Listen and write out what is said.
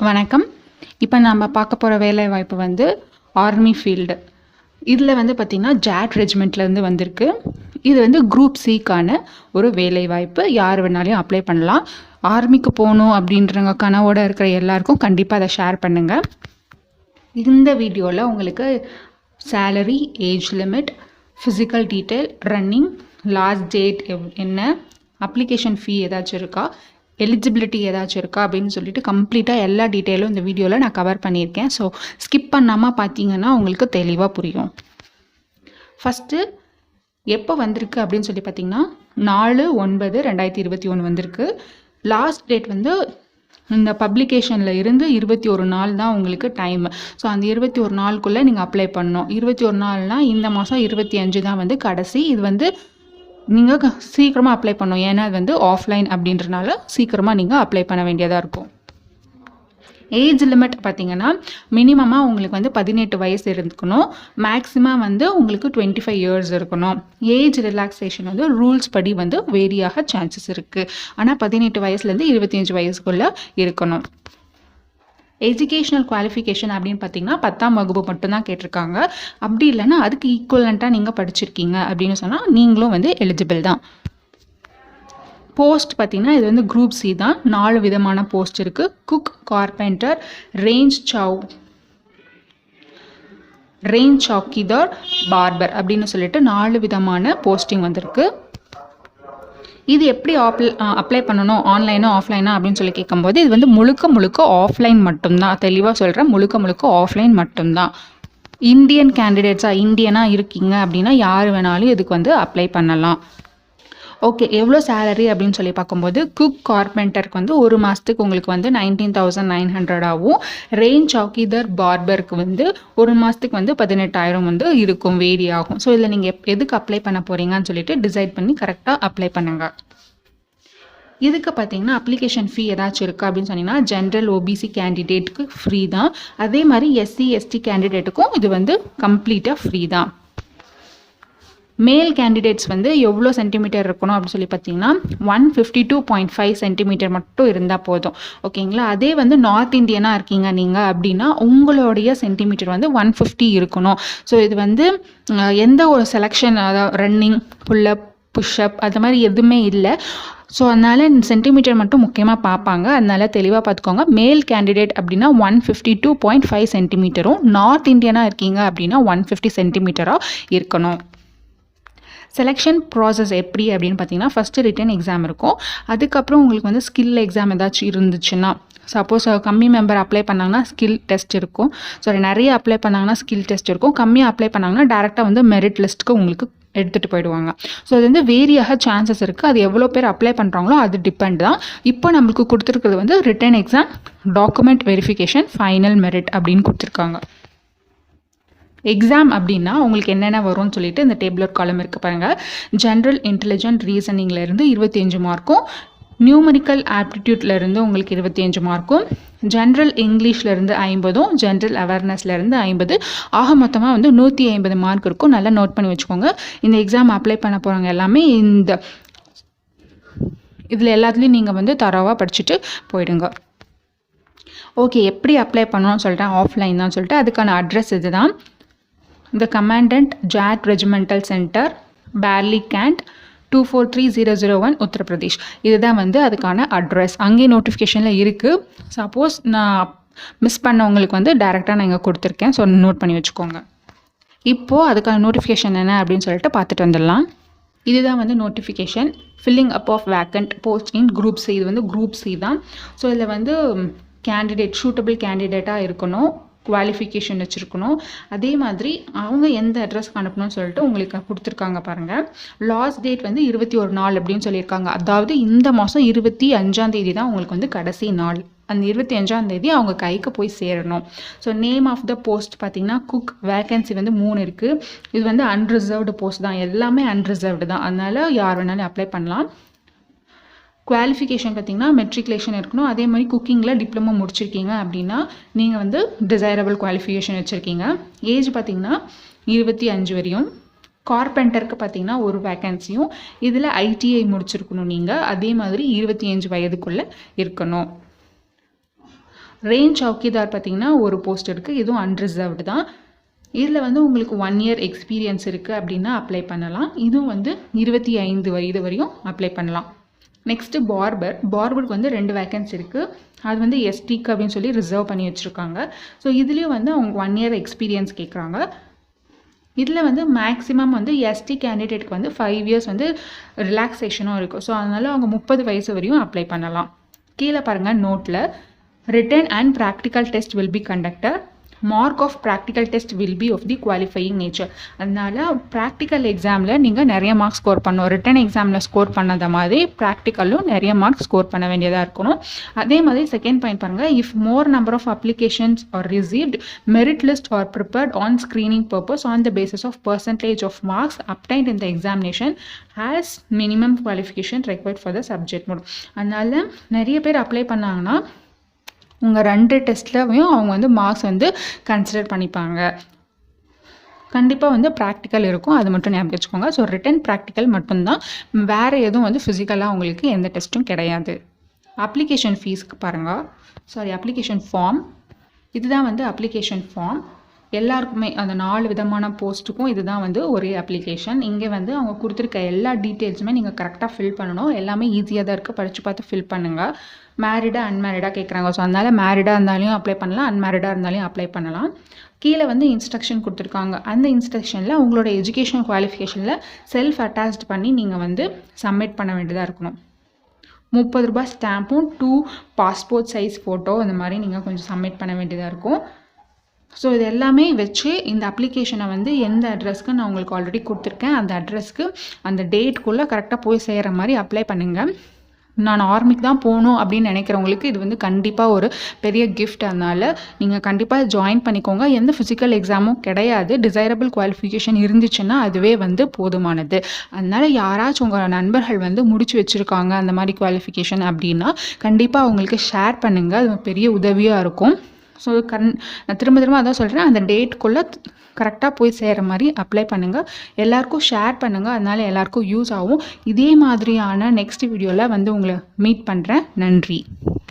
வணக்கம். இப்போ நம்ம பார்க்க போகிற வேலைவாய்ப்பு வந்து ஆர்மி ஃபீல்டு. இதில் வந்து பார்த்திங்கன்னா ஜாட் ரெஜிமெண்ட்லேருந்து வந்திருக்கு. இது வந்து குரூப் சிக்கான ஒரு வேலைவாய்ப்பு. யார் வேணாலையும் அப்ளை பண்ணலாம். ஆர்மிக்கு போகணும் அப்படின்றவங்க கனவோடு இருக்கிற எல்லாருக்கும் கண்டிப்பாக அதை ஷேர் பண்ணுங்கள். இந்த வீடியோவில் உங்களுக்கு salary, age limit, physical detail, running, last date என்ன, அப்ளிகேஷன் ஃபீ ஏதாச்சும் இருக்கா, எலிஜிபிலிட்டி ஏதாச்சும் இருக்கா அப்படின்னு சொல்லிட்டு கம்ப்ளீட்டாக எல்லா டீட்டெயிலும் இந்த வீடியோவில் நான் கவர் பண்ணியிருக்கேன். ஸோ ஸ்கிப் பண்ணாமல் பார்த்தீங்கன்னா உங்களுக்கு தெளிவாக புரியும். ஃபஸ்ட்டு எப்போ வந்திருக்கு அப்படின்னு சொல்லி பார்த்தீங்கன்னா 4/9/2021 வந்திருக்கு. லாஸ்ட் டேட் வந்து இந்த பப்ளிகேஷனில் இருந்து 21 நாள் தான் உங்களுக்கு டைம். ஸோ அந்த 21 நாளுக்குள்ளே நீங்கள் அப்ளை பண்ணணும். 21 நாள்னால் இந்த மாதம் 25 தான் வந்து கடைசி. இது வந்து நீங்கள் சீக்கிரமாக அப்ளை பண்ணணும். ஏன்னா அது வந்து ஆஃப்லைன் அப்படின்றனால சீக்கிரமாக நீங்கள் அப்ளை பண்ண வேண்டியதாக இருக்கும். ஏஜ் லிமிட் பார்த்திங்கன்னா மினிமமாக உங்களுக்கு வந்து 18 வயசு இருக்கணும். மேக்ஸிமம் வந்து உங்களுக்கு 25 இயர்ஸ் இருக்கணும். ஏஜ் ரிலாக்ஸேஷன் வந்து ரூல்ஸ் படி வந்து வேரியாக சான்சஸ் இருக்குது. ஆனால் 18 வயசுலேருந்து 25 வயசுக்குள்ளே இருக்கணும். எஜுகேஷ்னல் குவாலிஃபிகேஷன் அப்படின்னு பார்த்தீங்கன்னா 10ஆம் வகுப்பு மட்டும்தான் கேட்டிருக்காங்க. அப்படி இல்லைன்னா அதுக்கு ஈக்குவலண்ட்டாக நீங்கள் படிச்சிருக்கீங்க அப்படின்னு சொன்னால் நீங்களும் வந்து எலிஜிபிள் தான். போஸ்ட் பார்த்திங்கன்னா இது வந்து குரூப் சி தான். 4 விதமான போஸ்ட் இருக்குது. Cook, carpenter, range chowkidar, barber அப்படின்னு சொல்லிட்டு 4 விதமான போஸ்டிங் வந்திருக்கு. இது எப்படி அப்ளை பண்ணணும், ஆன்லைனோ ஆஃப்லைனா அப்படின்னு சொல்லி கேட்கும்போது இது வந்து முழுக்க ஆஃப்லைன் மட்டும்தான். தெளிவாக சொல்கிறேன், முழுக்க ஆஃப்லைன் மட்டும்தான். இந்தியன் கேண்டிடேட்ஸாக இந்தியனாக இருக்கீங்க அப்படின்னா யார் வேணாலும் இதுக்கு வந்து அப்ளை பண்ணலாம். ஓகே, எவ்வளோ சேலரி அப்படின்னு சொல்லி பார்க்கும்போது குக், கார்பெண்டருக்கு வந்து ஒரு மாதத்துக்கு உங்களுக்கு வந்து 19,900 ஆகும். ரேஞ்ச் சவுக்கிதார், பார்பருக்கு வந்து ஒரு மாதத்துக்கு வந்து 18,000 வந்து இருக்கும், வேரி ஆகும். ஸோ இதில் நீங்கள் எதுக்கு அப்ளை பண்ண போகிறீங்கன்னு சொல்லிட்டு டிசைட் பண்ணி கரெக்டாக அப்ளை பண்ணுங்கள். இதுக்கு பார்த்தீங்கன்னா அப்ளிகேஷன் ஃபீ ஏதாச்சும் இருக்கா அப்படின்னு சொன்னீங்கன்னா ஜென்ரல் ஓபிசி கேண்டிடேட்டுக்கு ஃப்ரீ தான். அதே மாதிரி எஸ்சி எஸ்டி கேண்டிடேட்டுக்கும் இது வந்து கம்ப்ளீட்டாக ஃப்ரீ தான். மேல் கேண்டிடேட்ஸ் வந்து எவ்வளோ சென்டிமீட்டர் இருக்கணும் அப்படின்னு சொல்லி பார்த்தீங்கன்னா 152.5 சென்டிமீட்டர் மட்டும் இருந்தால் போதும். ஓகேங்களா. அதே வந்து நார்த் இந்தியனாக இருக்கீங்க நீங்கள் அப்படின்னா உங்களுடைய சென்டிமீட்டர் வந்து 150 இருக்கணும். ஸோ இது வந்து எந்த ஒரு செலெக்ஷன், அதாவது ரன்னிங், புல்லப், புஷ்அப் அது மாதிரி எதுவுமே இல்லை. ஸோ அதனால் சென்டிமீட்டர் மட்டும் முக்கியமாக பார்ப்பாங்க. அதனால் தெளிவாக பார்த்துக்கோங்க. மேல் கேண்டிடேட் அப்படின்னா 152.5 சென்டிமீட்டரும், நார்த் இந்தியனாக இருக்கீங்க அப்படின்னா 150 சென்டிமீட்டராக இருக்கணும். செலெக்ஷன் ப்ராசஸ் எப்படி அப்படின்னு பார்த்தீங்கன்னா ஃபஸ்ட்டு ரிட்டன் எக்ஸாம் இருக்கும். அதுக்கப்புறம் உங்களுக்கு வந்து ஸ்கில் எக்ஸாம் ஏதாச்சும் இருந்துச்சுன்னா, சப்போஸ் கம்மி மெம்பர் அப்ளை பண்ணாங்கன்னா ஸ்கில் டெஸ்ட் இருக்கும். நிறைய அப்ளை பண்ணாங்கன்னா ஸ்கில் டெஸ்ட் இருக்கும். கம்மியாக அப்ளை பண்ணாங்கன்னா டேரெக்டாக வந்து மெரிட் லிஸ்ட்டுக்கு உங்களுக்கு எடுத்துகிட்டு போயிடுவாங்க. ஸோ அது வந்து வேரியாக சான்சஸ் இருக்குது. அது எவ்வளோ பேர் அப்ளை பண்ணுறாங்களோ அது டிபெண்ட் தான். இப்போ நம்மளுக்கு கொடுத்துருக்கிறது வந்து written exam, document verification, final merit அப்படின்னு கொடுத்துருக்காங்க. எக்ஸாம் அப்படின்னா உங்களுக்கு என்னென்ன வரும்னு சொல்லிட்டு இந்த டேபிளர் காலம் இருக்குது பாருங்கள். ஜென்ரல் இன்டெலிஜென்ட் ரீசனிங்லேருந்து 25 மார்க்கும், நியூமரிக்கல் ஆப்டிடியூட்லேருந்து உங்களுக்கு 25 மார்க்கும், ஜென்ரல் இங்கிலீஷ்லேருந்து 50, ஜென்ரல் அவேர்னஸ்லேருந்து 50, ஆக மொத்தமாக வந்து 150 மார்க் இருக்கும். நல்லா நோட் பண்ணி வச்சுக்கோங்க. இந்த எக்ஸாம் அப்ளை பண்ண போகிறவங்க எல்லாமே இதில் எல்லாத்துலேயும் நீங்கள் வந்து தரவாக படிச்சுட்டு போயிடுங்க. ஓகே, எப்படி அப்ளை பண்ணணும்னு சொல்லிட்டேன், ஆஃப்லைன் தான் சொல்லிட்டு அதுக்கான அட்ரஸ் இது தான். The Commandant, JAT Regimental Centre, Barley Cant, 243001 Uttar Pradesh. இதுதான் வந்து அதுக்கான அட்ரஸ். அங்கேயே நோட்டிஃபிகேஷனில் இருக்குது. சப்போஸ் நான் மிஸ் பண்ணவங்களுக்கு வந்து டேரெக்டாக நான் இங்கே கொடுத்துருக்கேன். ஸோ நோட் பண்ணி வச்சுக்கோங்க. இப்போது அதுக்கான நோட்டிஃபிகேஷன் என்ன அப்படின்னு சொல்லிட்டு பார்த்துட்டு வந்துடலாம். இதுதான் வந்து notification. Filling up of vacant post in group C. இது வந்து குரூப் சி தான். ஸோ இதில் வந்து கேண்டிடேட் சூட்டபிள் கேண்டிடேட்டாக இருக்கணும், குவாலிஃபிகேஷன் வச்சுருக்கணும். அதே மாதிரி அவங்க எந்த அட்ரஸ்க்கு அனுப்பணும்னு சொல்லிட்டு உங்களுக்கு கொடுத்துருக்காங்க பாருங்கள். லாஸ்ட் டேட் வந்து 21 நாள் அப்படின்னு சொல்லியிருக்காங்க. அதாவது இந்த மாதம் 25ஆம் தேதி தான் உங்களுக்கு வந்து கடைசி நாள். அந்த 25ஆம் தேதி அவங்க கைக்கு போய் சேரணும். So name of the post பார்த்திங்கன்னா குக். வேக்கன்சி வந்து 3 இருக்குது. இது வந்து அன்ரிசர்வ்டு போஸ்ட் தான், எல்லாமே அன்ரிசர்வ்டு தான். அதனால் யார் வேணாலும் அப்ளை பண்ணலாம். குவாலிஃபிகேஷன் பார்த்திங்கன்னா மெட்ரிகுலேஷன் இருக்கணும். அதே மாதிரி குக்கிங்கில் டிப்ளமோ முடிச்சிருக்கீங்க அப்படின்னா நீங்கள் வந்து டிசைரபிள் குவாலிஃபிகேஷன் வச்சுருக்கீங்க. ஏஜ் பார்த்திங்கன்னா 25 வரையும். கார்பெண்டருக்கு பார்த்திங்கன்னா ஒரு வேக்கன்சியும். இதில் ஐடிஐ முடிச்சிருக்கணும் நீங்கள். அதே மாதிரி 25 வயதுக்குள்ளே இருக்கணும். ரேஞ்ச் சௌக்கிதார் பார்த்தீங்கன்னா ஒரு போஸ்ட் இருக்குது, இதுவும் அன்ரிசர்வ்டு தான். இதில் வந்து உங்களுக்கு 1 இயர் எக்ஸ்பீரியன்ஸ் இருக்குது அப்படின்னா அப்ளை பண்ணலாம். இதுவும் வந்து 25 வயது வரையும் அப்ளை பண்ணலாம். நெக்ஸ்ட்டு பார்பருக்கு வந்து 2 வேக்கன்சி இருக்குது. அது வந்து எஸ்டிக்கு அப்படின்னு சொல்லி ரிசர்வ் பண்ணி வச்சுருக்காங்க. ஸோ இதுலேயும் வந்து அவங்க 1 இயர் எக்ஸ்பீரியன்ஸ் கேட்குறாங்க. இதில் வந்து மேக்ஸிமம் வந்து எஸ்டி கேண்டிடேட்க்கு வந்து 5 இயர்ஸ் வந்து ரிலாக்ஸேஷனும் இருக்கும். ஸோ அதனால் அவங்க 30 வயசு வரையும் அப்ளை பண்ணலாம். கீழே பாருங்கள் நோட்டில் written and practical test will be conducted. Mark of practical test will be of the qualifying nature. அதனால் ப்ராக்டிக்கல் எக்ஸாமில் நீங்கள் நிறைய மார்க்ஸ் ஸ்கோர் பண்ணணும். ரிட்டன் எக்ஸாமில் ஸ்கோர் பண்ணாத மாதிரி ப்ராக்டிக்கலும் நிறைய மார்க்ஸ் ஸ்கோர் பண்ண வேண்டியதாக இருக்கணும். அதே மாதிரி செகண்ட் பாயிண்ட் பாருங்கள், if more number of applications are received, merit list are prepared on screening purpose on the basis of percentage of marks obtained in the examination has minimum qualification required for the subject mode. அதனால் நிறைய பேர் apply பண்ணாங்கன்னா உங்கள் 2 டெஸ்ட்லையும் அவங்க வந்து marks வந்து consider பண்ணிப்பாங்க. கண்டிப்பாக வந்து ப்ராக்டிக்கல் இருக்கும், அது மட்டும் ஞாபகம் வச்சுக்கோங்க. ஸோ ரிட்டன் ப்ராக்டிக்கல் மட்டும்தான், வேறு எதுவும் வந்து ஃபிசிக்கலாக உங்களுக்கு எந்த டெஸ்ட்டும் கிடையாது. அப்ளிகேஷன் ஃபீஸ்க்கு பாருங்கள், அப்ளிகேஷன் ஃபார்ம். இதுதான் வந்து அப்ளிகேஷன் ஃபார்ம். எல்லாருக்குமே அந்த 4 விதமான போஸ்ட்டுக்கும் இதுதான் வந்து ஒரே அப்ளிகேஷன். இங்கே வந்து அவங்க கொடுத்துருக்க எல்லா டீட்டெயில்ஸுமே நீங்கள் கரெக்டாக ஃபில் பண்ணணும். எல்லாமே ஈஸியாக தான் இருக்குது, படித்து பார்த்து ஃபில் பண்ணுங்கள். மேரிடாக அன்மேரிடாக கேட்குறாங்க. ஸோ அதனால் மேரிடாக இருந்தாலையும் அப்ளை பண்ணலாம், அன்மேரிடாக இருந்தாலையும் அப்ளை பண்ணலாம். கீழே வந்து இன்ஸ்ட்ரக்ஷன் கொடுத்துருக்காங்க. அந்த இன்ஸ்ட்ரக்ஷனில் உங்களோட எஜுகேஷன் குவாலிஃபிகேஷனில் செல்ஃப் அட்டாச்ட் பண்ணி நீங்கள் வந்து சப்மிட் பண்ண வேண்டியதாக இருக்கணும். 30 ரூபாய் ஸ்டாம்பும் 2 பாஸ்போர்ட் சைஸ் ஃபோட்டோ இந்த மாதிரி நீங்கள் கொஞ்சம் சப்மிட் பண்ண வேண்டியதாக இருக்கும். ஸோ இது எல்லாமே வச்சு இந்த அப்ளிகேஷனை வந்து எந்த அட்ரஸ்க்கு நான் உங்களுக்கு ஆல்ரெடி கொடுத்துருக்கேன், அந்த அட்ரஸ்க்கு அந்த டேட்குள்ளே கரெக்டாக போய் செய்கிற மாதிரி அப்ளை பண்ணுங்கள். நான் ஆர்மிக்கு தான் போகணும் அப்படின்னு நினைக்கிறவங்களுக்கு இது வந்து கண்டிப்பாக ஒரு பெரிய கிஃப்ட். அதனால் நீங்கள் கண்டிப்பாக ஜாயின் பண்ணிக்கோங்க. எந்த ஃபிசிக்கல் எக்ஸாமும் கிடையாது. டிசைரபிள் குவாலிஃபிகேஷன் இருந்துச்சுன்னா அதுவே வந்து போதுமானது. அதனால் யாராச்சும் உங்கள் நண்பர்கள் வந்து முடிச்சு வச்சுருக்காங்க அந்த மாதிரி குவாலிஃபிகேஷன் அப்படின்னா கண்டிப்பாக அவங்களுக்கு ஷேர் பண்ணுங்கள். அது பெரிய உதவியாக இருக்கும். ஸோ நான் திரும்ப அதான் சொல்கிறேன், அந்த டேட்குள்ளே கரெக்டாக போய் சேர்கிற மாதிரி அப்ளை பண்ணுங்கள். எல்லாருக்கும் ஷேர் பண்ணுங்கள், அதனால் எல்லாருக்கும் யூஸ் ஆகும். இதே மாதிரியான நெக்ஸ்ட் வீடியோவில் வந்து உங்களை மீட் பண்ணுறேன். நன்றி.